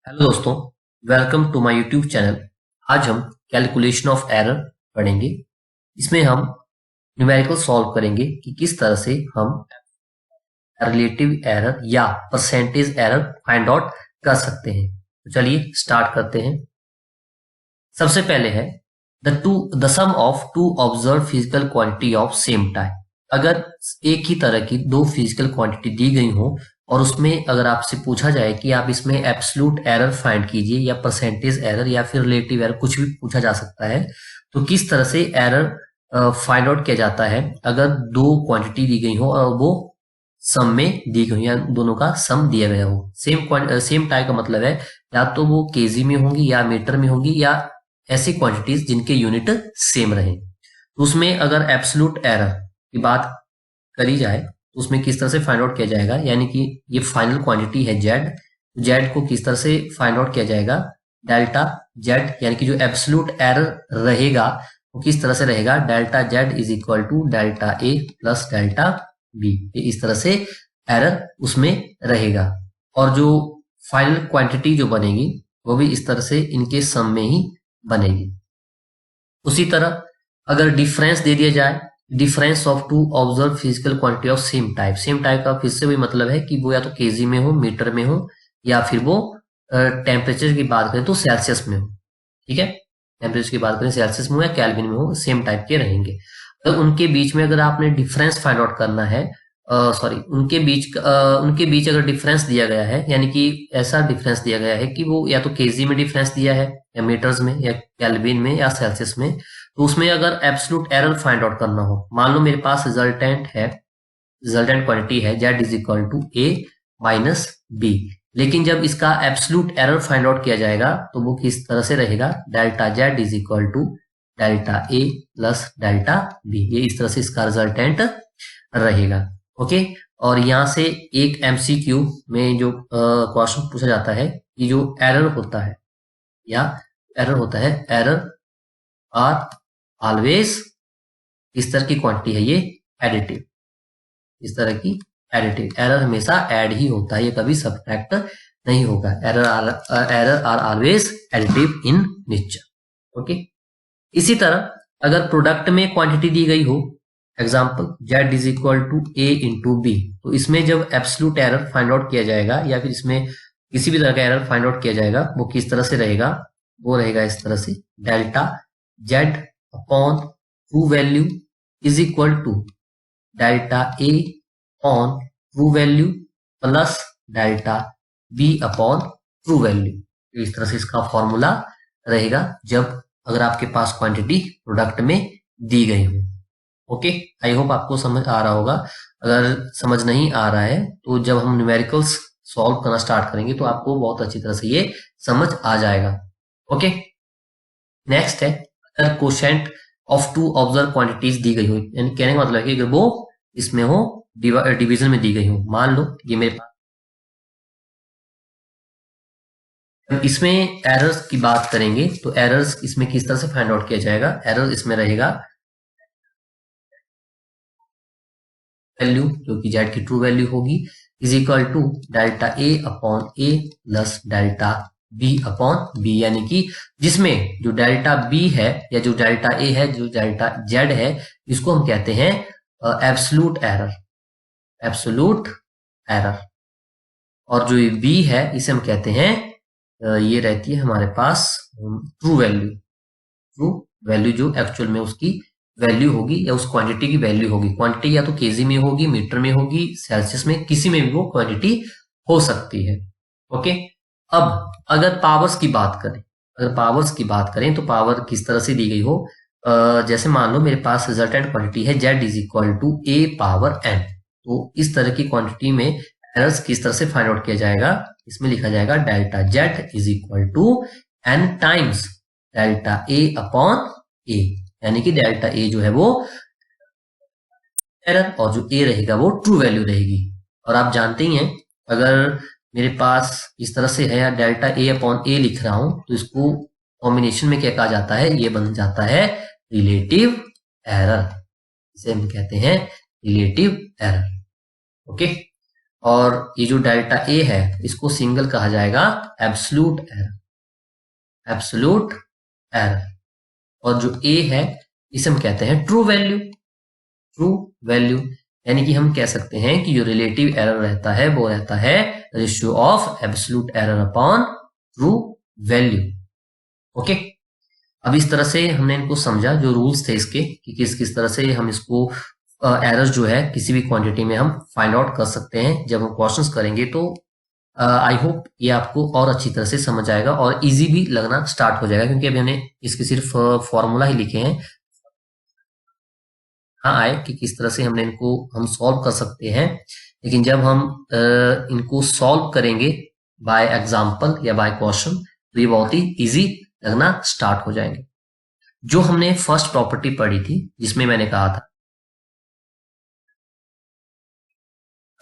Hello दोस्तों, welcome to my YouTube channel. आज हम कैलकुलेशन ऑफ एरर पढ़ेंगे। इसमें हम न्यूमेरिकल सॉल्व करेंगे कि किस तरह से हम रिलेटिव एरर या परसेंटेज एरर फाइंड आउट कर सकते हैं। तो चलिए स्टार्ट करते हैं। सबसे पहले है the sum of two observe physical quantity of same type. अगर एक ही तरह की दो फिजिकल क्वांटिटी दी गई हो और उसमें अगर आपसे पूछा जाए कि आप इसमें एब्सोल्यूट एरर फाइंड कीजिए या परसेंटेज एरर या फिर रिलेटिव एरर, कुछ भी पूछा जा सकता है, तो किस तरह से एरर फाइंड आउट किया जाता है अगर दो क्वांटिटी दी गई हो और वो सम में दी गई या दोनों का सम दिया गया हो। सेम टाइप का मतलब है या तो वो केजी में होंगी या मीटर में होंगी या ऐसी क्वांटिटीज जिनके यूनिट सेम रहे। तो उसमें अगर एब्सोल्यूट एरर की बात करी जाए तो उसमें किस तरह से फाइंड आउट किया जाएगा, यानी कि ये फाइनल क्वांटिटी है जेड को किस तरह से फाइंड आउट किया जाएगा, डेल्टा जेड, यानी कि जो एब्सोल्यूट एरर रहेगा वो किस तरह से रहेगा, delta Z is equal to delta A plus delta B. इस तरह से एरर उसमें रहेगा और जो फाइनल क्वांटिटी जो बनेगी वो भी इस तरह से इनके सम में ही बनेगी। उसी तरह अगर डिफरेंस दे दिया जाए, difference of two observe physical quantity of same type का फिर से वही मतलब है कि वो या तो केजी में हो, मीटर में हो, या फिर वो टेम्परेचर की बात करें तो सेल्सियस में हो। ठीक है, टेम्परेचर की बात करें सेल्सियस में हो या केल्विन में हो, सेम टाइप के रहेंगे। तो उनके बीच में अगर आपने डिफरेंस फाइंड आउट करना है, उनके बीच अगर डिफरेंस दिया गया है, यानी कि ऐसा डिफरेंस दिया गया है कि वो या तो केजी में डिफरेंस दिया है या मीटर्स में या केल्विन में या सेल्सियस में, तो उसमें अगर एब्सोल्यूट एरर फाइंड आउट करना हो, मान लो मेरे पास रिजल्टेंट क्वांटिटी है Z is equal to A minus B, लेकिन जब इसका एब्सोल्यूट एरर फाइंड आउट किया जाएगा तो वो किस तरह से रहेगा, delta Z is equal to delta A plus delta B. ये इस तरह से इसका रिजल्टेंट रहेगा। ओके, और यहां से एक एमसीक्यू में जो क्वेश्चन पूछा जाता है कि जो एरर होता है एरर आर ऑलवेज, इस तरह की क्वांटिटी है ये एडिटिव, इस तरह की एरर हमेशा ऐड ही होता है, ये कभी सब्ट्रैक्ट नहीं होगा। Error are always additive in nature. Okay, इसी तरह अगर प्रोडक्ट में क्वांटिटी दी गई हो, example Z is equal to A into B, तो इसमें जब एब्सोल्यूट एरर फाइंड आउट किया जाएगा या फिर इसमें किसी भी तरह का एरर फाइंड आउट किया जाएगा, वो किस तरह से रहेगा, वो रहेगा इस तरह से, delta Z upon true value is equal to delta A upon true value plus delta B upon true value. इस तरह से इसका फॉर्मूला रहेगा जब अगर आपके पास क्वांटिटी प्रोडक्ट में दी गई हो। ओके, आई होप आपको समझ आ रहा होगा। अगर समझ नहीं आ रहा है तो जब हम न्यूमेरिकल्स सॉल्व करना स्टार्ट करेंगे तो आपको बहुत अच्छी तरह से ये समझ आ जाएगा। ओके, नेक्स्ट है अगर quotient of two observe quantities दी गई हो, यानी कहने का मतलब है कि अगर वो इसमें हो, डिवीजन में दी गई हो, मान लो ये मेरे पास, इसमें एरर्स की बात करेंगे तो एरर्स इसमें किस तरह से फाइंड आउट किया जाएगा, एरर इसमें रहेगा वैल्यू जो कि जेड की ट्रू वैल्यू होगी is equal to delta A upon A plus delta B upon B, यानी कि जिसमें जो डेल्टा बी है या जो डेल्टा ए है, जो डेल्टा जेड है, इसको हम कहते हैं एब्सोल्यूट एरर, और जो बी है इसे हम कहते हैं ये रहती है हमारे पास ट्रू वैल्यू जो एक्चुअल में उसकी वैल्यू होगी या उस क्वांटिटी की वैल्यू होगी। क्वांटिटी या तो केजी में होगी, मीटर में होगी, सेल्सियस में, किसी में भी वो क्वांटिटी हो सकती है। ओके, अब अगर पावर्स की बात करें तो पावर किस तरह से दी गई हो, जैसे मान लो मेरे पास रिजल्टेंट क्वांटिटी है Z is equal to A power N, तो इस तरह की क्वांटिटी में एरर्स किस तरह से फाइंड आउट किया जाएगा, इसमें लिखा जाएगा delta Z is equal to n times delta A upon A, यानी कि डेल्टा ए जो है वो एरर और जो ए रहेगा वो ट्रू वैल्यू रहेगी। और आप जानते ही हैं अगर मेरे पास इस तरह से है या डेल्टा ए अपॉन ए लिख रहा हूं तो इसको कॉम्बिनेशन में क्या कहा जाता है, ये बन जाता है रिलेटिव एरर, इसे हम कहते हैं रिलेटिव एरर। ओके, और ये जो डेल्टा ए है इसको सिंगल कहा जाएगा एब्सोल्यूट एरर, एब्सोल्यूट एरर। और जो ए है इसे हम कहते हैं ट्रू वैल्यू, ट्रू वैल्यू। यानी कि हम कह सकते हैं कि जो रिलेटिव एरर रहता है वो रहता है ratio of absolute error upon true value. Okay, अब इस तरह से हमने इनको समझा, जो रूल्स थे इसके कि किस किस तरह से हम इसको एरर्स जो है किसी भी क्वांटिटी में हम फाइंड आउट कर सकते हैं जब हम क्वेश्चंस करेंगे। तो आई होप ये आपको और अच्छी तरह से समझ आएगा और इजी भी लगना स्टार्ट हो जाएगा, क्योंकि अभी हमने इसके सिर्फ फॉर्मूला ही लिखे हैं। हाँ आए कि किस तरह से हमने इनको हम सॉल्व कर सकते हैं, लेकिन जब हम इनको सॉल्व करेंगे बाय एग्जाम्पल या बाय क्वेश्चन तो ये बहुत ही इजी लगना स्टार्ट हो जाएंगे। जो हमने फर्स्ट प्रॉपर्टी पढ़ी थी जिसमें मैंने कहा था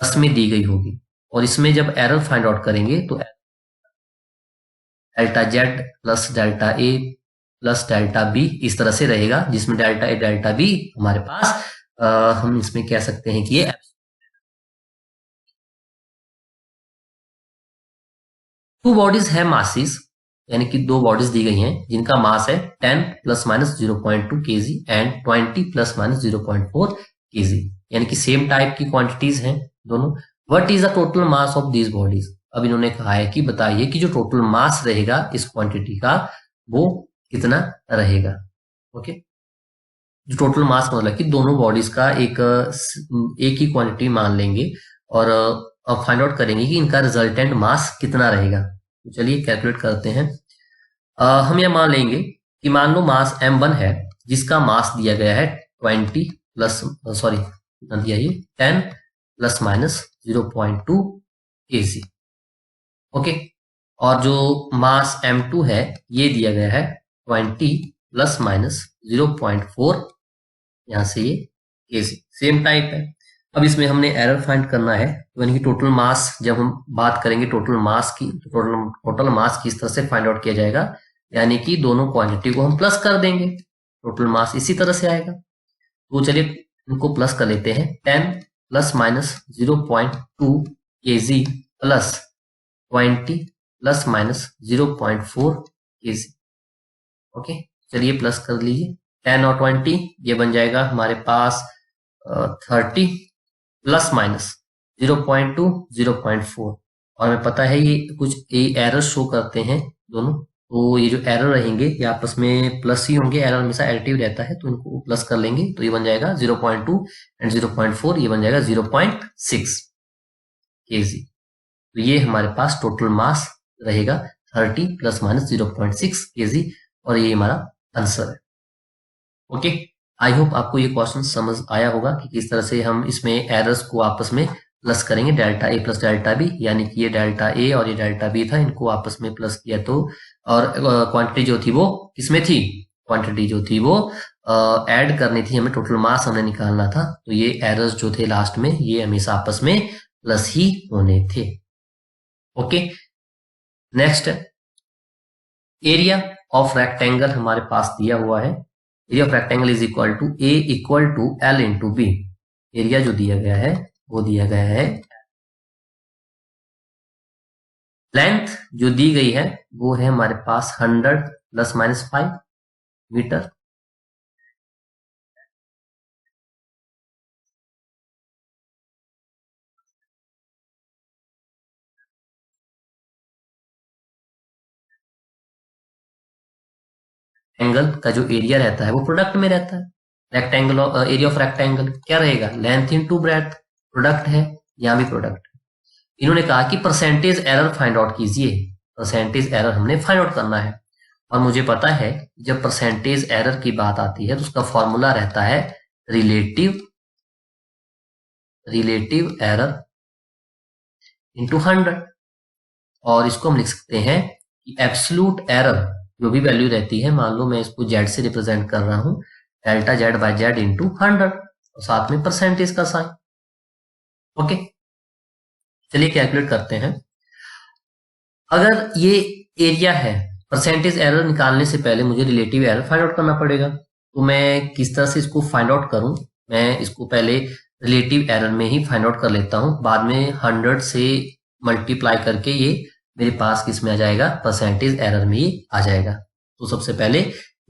फर्स्ट में दी गई होगी, और इसमें जब एरर फाइंड आउट करेंगे तो delta Z plus delta A plus delta B इस तरह से रहेगा, जिसमें डेल्टा ए डेल्टा बी हमारे पास हम इसमें कह सकते हैं कि ये टू बॉडीज है मासिस, यानी कि दो बॉडीज दी गई हैं जिनका मास है 10 plus minus 0.2 kg and 20 plus minus 0.4 kg, यानी कि सेम टाइप की क्वांटिटीज हैं दोनों। What is the total mass of these bodies? अब इन्होंने कहा है कि बताइए कि जो टोटल मास रहेगा इस क्वांटिटी का वो कितना रहेगा। ओके, जो टोटल मास मतलब कि दोनों बॉडीज का एक ही क्वांटिटी मान लेंगे और अब फाइंड आउट करेंगे कि इनका रिजल्टेंट मास कितना रहेगा। तो चलिए कैलकुलेट करते हैं। हम यह मान लेंगे कि मान लो मास m1 है जिसका मास दिया गया है 20 प्लस सॉरी दिया ये 10 प्लस माइनस 0.2 kg। ओके, और जो मास m2 है ये दिया गया है 20 प्लस माइनस 0.4 यहां से ये kg, सेम टाइप है। अब इसमें हमने एरर फाइंड करना है, यानी कि टोटल मास जब हम बात करेंगे टोटल मास की, तो टोटल मास किस तरह से फाइंड आउट किया जाएगा, यानी कि दोनों क्वांटिटी को हम प्लस कर देंगे, टोटल मास इसी तरह से आएगा। तो चलिए इनको प्लस कर लेते हैं, 10 plus minus 0.2 kg plus 20 plus minus 0.4 kg। Okay, चलिए प्लस कर लीजिए, 10 और 20 ये बन जाएगा हमारे पास 30 प्लस माइनस 0.2 0.4, और हमें पता है ये कुछ एरर शो करते हैं दोनों, तो ये जो एरर रहेंगे ये आपस में प्लस ही होंगे, एरर हमेशा एडिटिव रहता है तो इनको प्लस कर लेंगे, तो ये बन जाएगा 0.2 एंड 0.4 ये बन जाएगा 0.6 kg। तो ये हमारे पास टोटल मास रहेगा 30 प्लस माइनस 0.6 kg, और ये हमारा आंसर है। ओके, आई होप आपको ये क्वेश्चन समझ आया होगा कि किस तरह से हम इसमें एरर्स को आपस में प्लस करेंगे, delta A plus delta B, यानी कि ये डेल्टा ए और ये डेल्टा बी था, इनको आपस में प्लस किया तो, और क्वांटिटी जो थी वो किसमें थी, क्वांटिटी जो थी वो ऐड करनी थी हमें, टोटल मास हमने निकालना था, तो ये एरर्स जो थे लास्ट में ये हमेशा आपस में प्लस ही होने थे। Okay, next area of rectangle हमारे पास दिया हुआ है, area of rectangle is equal to A equal to L into B. Area जो दिया गया है वो दिया गया है, लेंथ जो दी गई है वो है हमारे पास 100 प्लस माइनस 5 मीटर। एंगल का जो एरिया रहता है वो प्रोडक्ट में रहता है, रेक्टेंगल एरिया ऑफ रेक्टेंगल क्या रहेगा, लेंथ इनटू ब्रेड्थ, प्रोडक्ट है, यहां भी प्रोडक्ट है। इन्होंने कहा कि परसेंटेज एरर फाइंड आउट कीजिए, परसेंटेज एरर हमने फाइंड आउट करना है, और मुझे पता है जब परसेंटेज एरर की बात आती है तो उसका फॉर्मूला रहता है रिलेटिव एरर इंटू 100, और इसको हम लिख सकते हैं कि एब्सोल्यूट एरर जो भी वैल्यू रहती है, मान लो मैं इसको जेड से रिप्रेजेंट कर रहा हूं, delta Z by Z into 100 और साथ में परसेंटेज का साइन। ओके, चलिए कैलकुलेट करते हैं। अगर ये एरिया है, परसेंटेज एरर निकालने से पहले मुझे रिलेटिव एरर फाइंड आउट करना पड़ेगा, तो मैं किस तरह से इसको फाइंड आउट करूं, मैं इसको पहले रिलेटिव एरर में ही फाइंड आउट कर लेता हूँ। बाद में 100 से मल्टीप्लाई करके ये मेरे पास किस में आ जाएगा, परसेंटेज एरर में ही आ जाएगा। तो सबसे पहले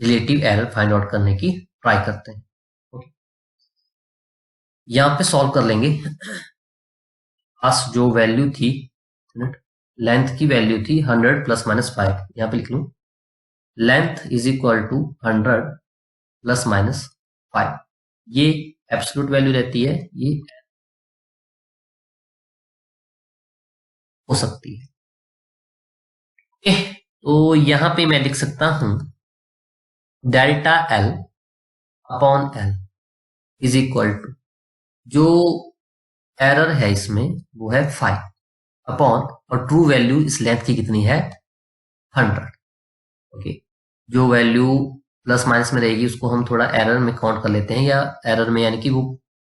रिलेटिव एरर फाइंड आउट करने की ट्राई करते हैं। ओके, यहाँ पे सॉल्व कर लेंगे। पास जो वैल्यू थी, लेंथ की वैल्यू थी 100 प्लस माइनस 5। यहाँ पे लिख लूँ length is equal to 100 plus minus 5। ये एब्सोल्यूट वैल्यू रहती है, ये हो सकती है। ओके, तो यहां पे मैं लिख सकता हूं delta L upon L is equal to, जो एरर है इसमें वो है 5 अपॉन, और ट्रू वैल्यू इस लेंथ की कितनी है, 100। ओके, जो वैल्यू प्लस माइनस में रहेगी उसको हम थोड़ा एरर में काउंट कर लेते हैं, या एरर में यानी कि वो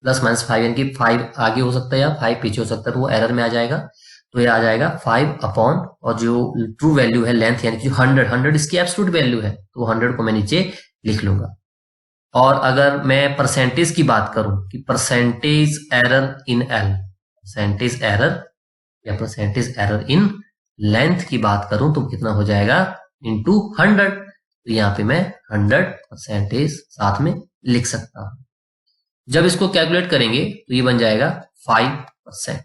प्लस माइनस 5 यानी कि 5 आगे हो सकता है या 5 पीछे हो सकता है, तो वो एरर में आ जाएगा। तो ये आ जाएगा 5 अपॉन, और जो ट्रू वैल्यू है लेंथ यानी कि 100 इसकी एब्सोल्यूट वैल्यू है, तो 100 को मैं नीचे लिख लूंगा। और अगर मैं परसेंटेज की बात करूं कि percentage error in L, percentage error या परसेंटेज एरर इन लेंथ की बात करूं तो कितना हो जाएगा, इंटू 100। तो यहाँ पे मैं 100% साथ में लिख सकता हूं। जब इसको कैलकुलेट करेंगे तो ये बन जाएगा 5%।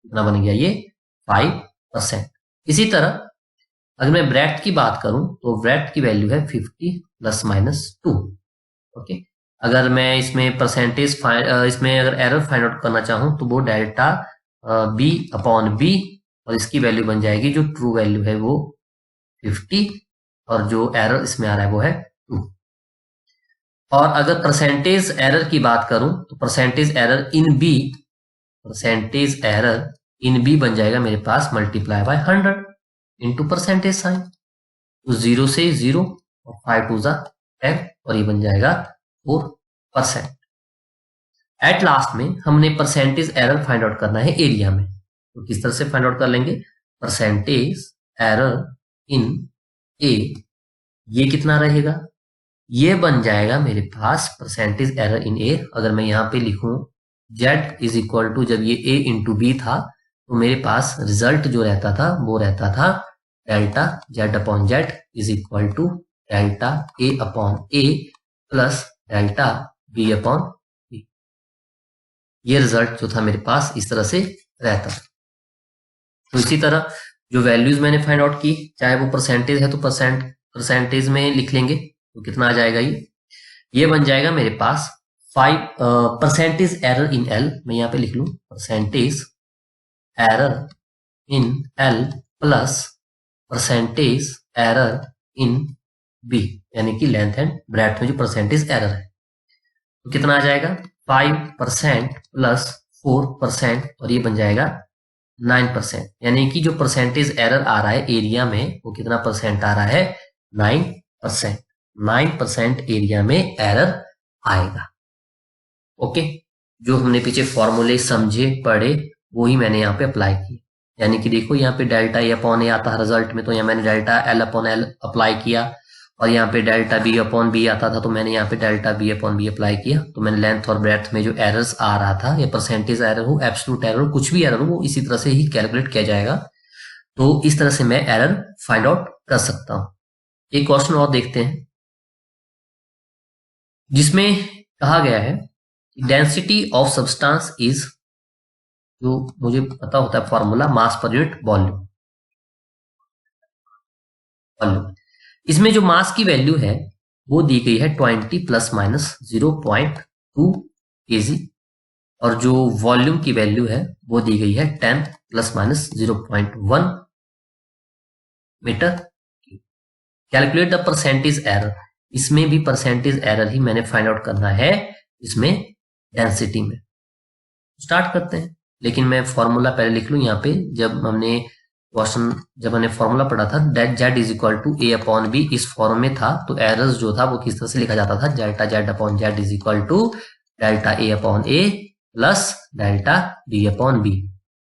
कितना बन गया, ये 5%। इसी तरह अगर मैं ब्रेड्थ की बात करूं तो ब्रेड्थ की वैल्यू है 50 प्लस माइनस 2। ओके, अगर मैं इसमें परसेंटेज इसमें अगर एरर फाइंड आउट करना चाहूं तो वो डेल्टा बी अपॉन बी, और इसकी वैल्यू बन जाएगी, जो ट्रू वैल्यू है वो 50 और जो एरर इसमें आ रहा है वो है 2। और अगर परसेंटेज एरर की बात करूं तो percentage error in B, percentage error in B बन जाएगा मेरे पास multiply by 100 into percentage sign, तो 0 से 0 और 5 टू जा 10, और ये बन जाएगा 4%। एट लास्ट में हमने परसेंटेज एरर फाइंड आउट करना है एरिया में, तो किस तरह से फाइंड आउट कर लेंगे, परसेंटेज एरर इन ए, ये कितना रहेगा, ये बन जाएगा मेरे पास परसेंटेज एरर इन ए। अगर मैं यहाँ पे लिखूं जेड इज इक्वल टू, जब ये ए इंटू बी था तो मेरे पास रिजल्ट जो रहता था वो रहता था delta Z upon Z is equal to delta A upon A plus delta B upon B. ये रिजल्ट जो था मेरे पास इस तरह से रहता। तो इसी तरह जो वैल्यूज मैंने फाइंड आउट की, चाहे वो परसेंटेज है तो परसेंटेज में लिख लेंगे, तो कितना आ जाएगा, ये बन जाएगा मेरे पास 5 परसेंटेज एरर इन एल, मैं यहाँ पे लिख लूं percentage error in L plus percentage error in B, यानी कि लेंथ एंड ब्रेड्थ में जो परसेंटेज एरर है, तो कितना आ जाएगा 5% प्लस 4%, और ये बन जाएगा 9%। यानी कि जो परसेंटेज एरर आ रहा है एरिया में वो कितना परसेंट आ रहा है, 9%। 9% एरिया में एरर आएगा। ओके, जो हमने पीछे फॉर्मूले समझे पढ़े वो ही मैंने यहाँ पे अप्लाई किया। यानी कि देखो यहाँ पे डेल्टा ए अपॉन ए आता है रिजल्ट में, तो यहाँ मैंने delta L upon L apply किया, और यहाँ पे डेल्टा बी अपॉन बी आता था तो मैंने यहाँ पे delta B upon B apply किया। तो मैंने लेंथ और ब्रेड्थ में जो एरर्स आ रहा था, या परसेंटेज एरर हो, एब्सोल्यूट एरर हो, कुछ भी एरर हो, वो इसी तरह से ही कैलकुलेट किया जाएगा। तो इस तरह से मैं एरर फाइंड आउट कर सकता हूं। एक क्वेश्चन और देखते हैं जिसमें कहा गया है डेंसिटी ऑफ सब्सटेंस इज, जो मुझे पता होता है फॉर्मूला, मास पर यूनिट वॉल्यूम। इसमें जो मास की वैल्यू है वो दी गई है 20 प्लस माइनस 0.2 kg, और जो वॉल्यूम की वैल्यू है वो दी गई है 10 plus minus 0.1 metre. Calculate the percentage error, इसमें भी परसेंटेज एरर ही मैंने फाइंड आउट करना है इसमें डेंसिटी में। स्टार्ट करते हैं, लेकिन मैं फॉर्मूला पहले लिख लूं यहाँ पे। जब हमने फॉर्मूला पढ़ा था that Z is equal to A upon B, इस फॉर्म में था, तो एरर्स जो था वो किस तरह से लिखा जाता था, delta Z upon Z is equal to delta A upon A plus delta B upon B.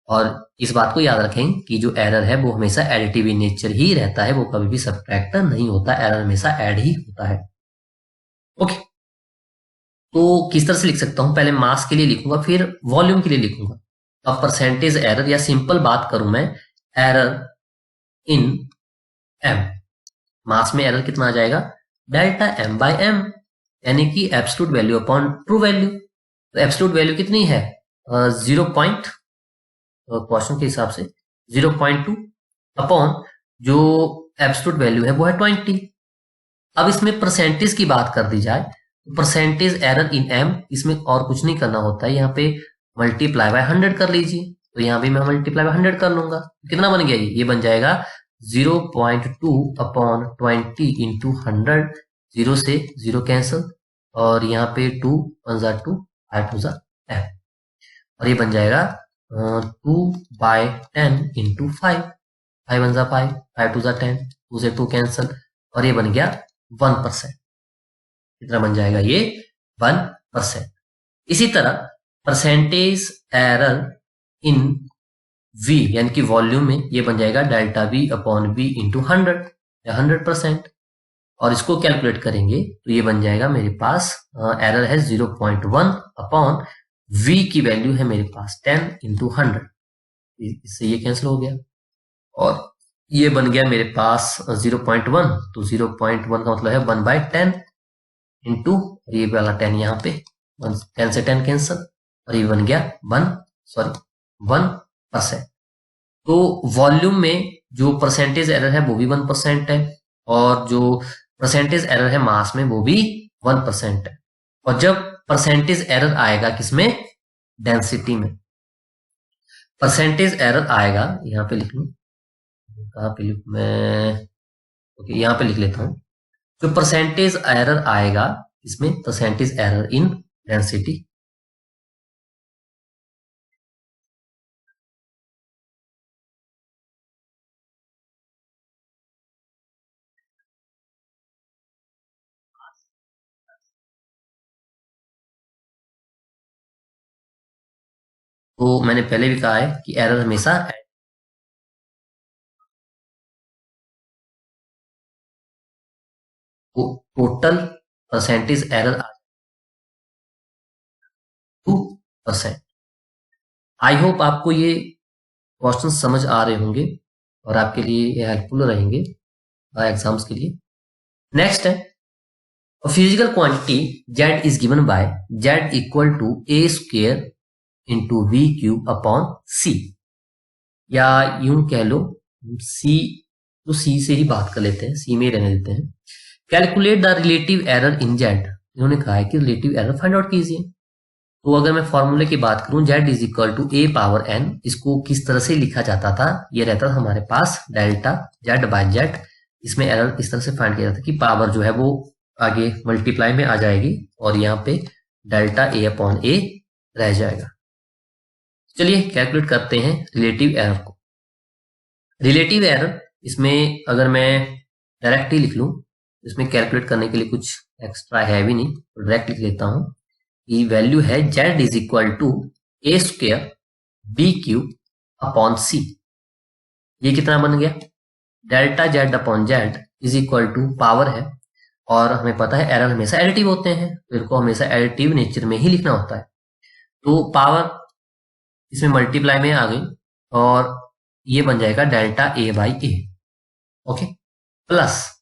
और इस बात को याद रखें कि जो एरर है वो हमेशा एडिटिव इन नेचर ही रहता है, वो कभी भी सब्ट्रैक्टर नहीं होता, एरर हमेशा ऐड ही होता है। ओके, तो किस तरह से लिख सकता हूं, पहले मास के लिए लिखूंगा फिर वॉल्यूम के लिए लिखूंगा। अब परसेंटेज एरर, या सिंपल बात करूं मैं, एरर इन एम, मास में एरर कितना आ जाएगा, डेल्टा एम बाई एम, यानी कि absolute value upon true value. तो एब्सोल्यूट वैल्यू कितनी है, 0 पॉइंट, क्वेश्चन के हिसाब से 0.2 अपॉन जो एब्सोल्यूट वैल्यू है वो है 20। अब इसमें परसेंटेज की बात कर दी जाए तो परसेंटेज एरर इन एम, इसमें और कुछ नहीं करना होता है, यहाँ पे मल्टीप्लाई बाय 100 कर लीजिए। तो यहाँ भी मैं मल्टीप्लाई बाय 100 कर लूंगा, कितना बन गया ये बन जाएगा 0.2 अपॉन 20 इंटू 100, 0 से 0 कैंसिल, और यहाँ पे 2 1 जा 2, 5 2 जा 10, और ये बन जाएगा 2/10 इंटू 5, 5 1 जा 5, 5 2 जा 10, 2 से 2 कैंसिल, और ये बन गया 1%। कितना बन जाएगा ये 1%। इसी तरह परसेंटेज एरर इन V यानी कि वॉल्यूम में ये बन जाएगा delta V upon V into 100 या 100%, और इसको कैलकुलेट करेंगे तो ये बन जाएगा मेरे पास एरर है 0.1 अपॉन V की वैल्यू है मेरे पास 10 इंटू 100, इससे ये कैंसिल हो गया, और ये बन गया मेरे पास 0.1, तो 0.1 का मतलब है 1/10 इंटू, ये वाला 10 यहाँ पे 10 से 10 कैंसिल, और ये बन गया 1%। तो वॉल्यूम में जो परसेंटेज एरर है वो भी 1% है, और जो परसेंटेज एरर है मास में वो भी 1% है। और जब परसेंटेज एरर आएगा किसमें, डेंसिटी में, परसेंटेज एरर आएगा, यहाँ पे लिख लूं, कहाँ पे लिखूं मैं, ओके यहाँ पे लिख लेता हूं, जो परसेंटेज एरर आएगा इसमें, परसेंटेज एरर इन डेंसिटी, तो मैंने पहले भी कहा है कि एरर हमेशा total percentage error 2%। I hope आपको ये क्वेश्चन समझ आ रहे होंगे और आपके लिए ये हेल्पफुल रहेंगे एग्जाम्स के लिए। नेक्स्ट है, physical quantity z is given by z equal to a square into V cube upon c, या यूं कह लो c, तो c से ही बात कर लेते हैं, c में ही रहने देते हैं। Calculate the relative error in z, इन्होंने कहा है कि रिलेटिव एरर फाइंड आउट कीजिए। तो अगर मैं फॉर्मूले की बात करूं, z is equal to a power n, इसको किस तरह से लिखा जाता था, ये रहता था हमारे पास डेल्टा z बाय z, इसमें एरर इस तरह से फाइंड किया जाता है कि पावर जो है वो आगे मल्टीप्लाई में आ जाएगी और यहाँ पे डेल्टा a अपॉन a रह जाएगा। चलिए कैलकुलेट करते हैं रिलेटिव एरर को। रिलेटिव एरर इसमें अगर मैं डायरेक्ट ही लिख लूं, इसमें कैलकुलेट करने के लिए कुछ एक्स्ट्रा है भी नहीं, तो डायरेक्ट लिख लेता हूं कि वैल्यू है z is equal to a square b cube upon c। ये कितना बन गया, delta z upon z is equal to power है, और हमें पता है एरर हमेशा एडिटिव होते हैं, तो इनको हमेशा एडिटिव नेचर में ही लिखना होता है। तो पावर इसमें मल्टीप्लाई में आ गई और ये बन जाएगा delta a by a, okay, plus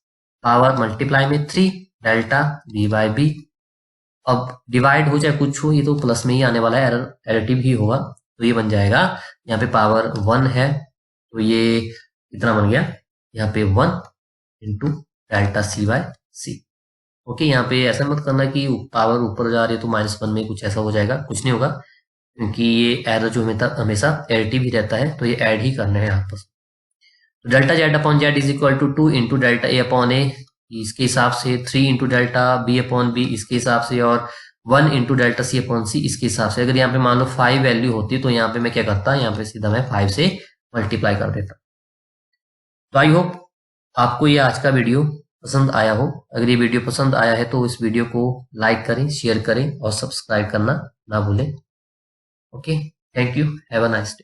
power multiply में 3 डेल्टा b बाई b। अब डिवाइड हो चाहे कुछ हो, ये तो प्लस में ही आने वाला है, एरर एडिटिव ही होगा, तो ये बन जाएगा, यहाँ पे पावर 1 है तो ये कितना बन गया, यहाँ पे 1 into delta c by c। Okay, यहाँ पे ऐसा मत करना कि पावर ऊपर जा रही है तो -1 में कुछ ऐसा हो जाएगा, कुछ नहीं होगा, क्योंकि ये एरर जो हमेशा एडिटिव ही रहता है, तो ये ऐड ही करना है आपस। तो delta z upon z is equal to 2 into delta a upon a, इसके हिसाब से 3 into delta b upon b इसके हिसाब से, और 1 into delta c upon c इसके हिसाब से। अगर यहाँ पे मान लो 5 वैल्यू होती तो यहाँ पे मैं क्या करता, यहाँ पे सीधा मैं 5 से मल्टीप्लाई कर देता। तो आई होप आपको ये आज का वीडियो पसंद आया हो। अगर ये वीडियो पसंद आया है तो इस वीडियो को लाइक करें, शेयर करें और सब्सक्राइब करना ना भूलें। Okay, thank you, have a nice day.